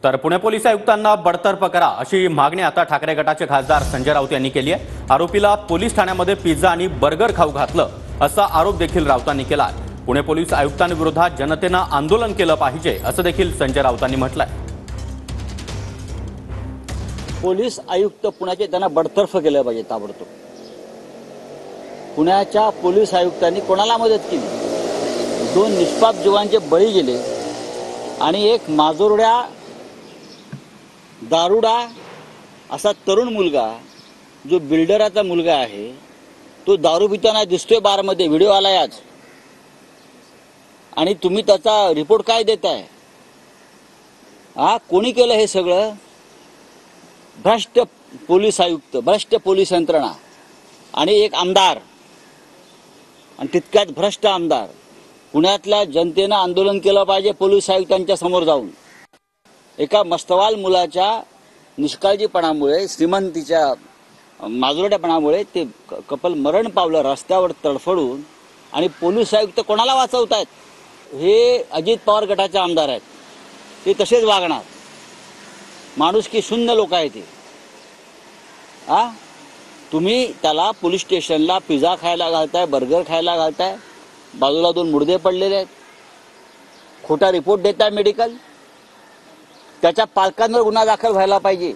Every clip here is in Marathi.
तर पुणे पोलीस आयुक्तांना बडतर्फ करा अशी मागणी आता ठाकरे गटाचे खासदार संजय राऊत यांनी केली आहे। आरोपीला पोलीस ठाण्यामध्ये पिझ्झा आणि बर्गर खाऊ घातलं असा आरोप देखील राऊतांनी केला। पुणे पोलीस आयुक्तांविरोधात जनतेनं आंदोलन केलं पाहिजे असं देखील संजय राऊतांनी म्हटलंय। पोलीस आयुक्त पुण्याचे त्यांना बडतर्फ केलं पाहिजे ताबडतोब। पुण्याच्या पोलीस आयुक्तांनी कोणाला मदत केली? दोन निष्पाप जीवांचे बळी गेले आणि एक माजोरड्या दारुडा असा तरुण मुलगा जो बिल्डराचा मुलगा आहे तो दारू पिताना दिसतोय बारमध्ये, व्हिडिओ आलाय आज, आणि तुम्ही त्याचा रिपोर्ट काय देताय? कोणी केलं हे सगळं? भ्रष्ट पोलीस आयुक्त, भ्रष्ट पोलीस यंत्रणा आणि एक आमदार, आणि तितक्यात भ्रष्ट आमदार। पुण्यातल्या जनतेनं आंदोलन केलं पाहिजे पोलीस आयुक्तांच्या समोर जाऊन। एका मस्तवाल मुलाच्या निष्काळजीपणामुळे, श्रीमंतीच्या माजुरड्यापणामुळे ते कपल मरण पावलं रस्त्यावर तडफडून, आणि पोलीस आयुक्त कोणाला वाचवतायत? हे अजित पवार गटाचे आमदार आहेत, ते तसेच वागणार। माणुसकी शून्य लोक आहेत ते। तुम्ही त्याला पोलीस स्टेशनला पिझ्झा खायला घालताय, बर्गर खायला घालताय, बाजूला दोन मुर्दे पडलेले आहेत, खोटा रिपोर्ट देताय मेडिकल। त्याच्या पालकांवर गुन्हा दाखल व्हायला पाहिजे,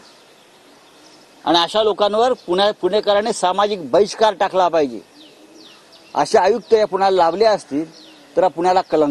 आणि अशा लोकांवर पुणेकरांनी सामाजिक बहिष्कार टाकला पाहिजे। असे आयुक्त या पुण्याला लाभले असतील तर पुण्याला कलंक।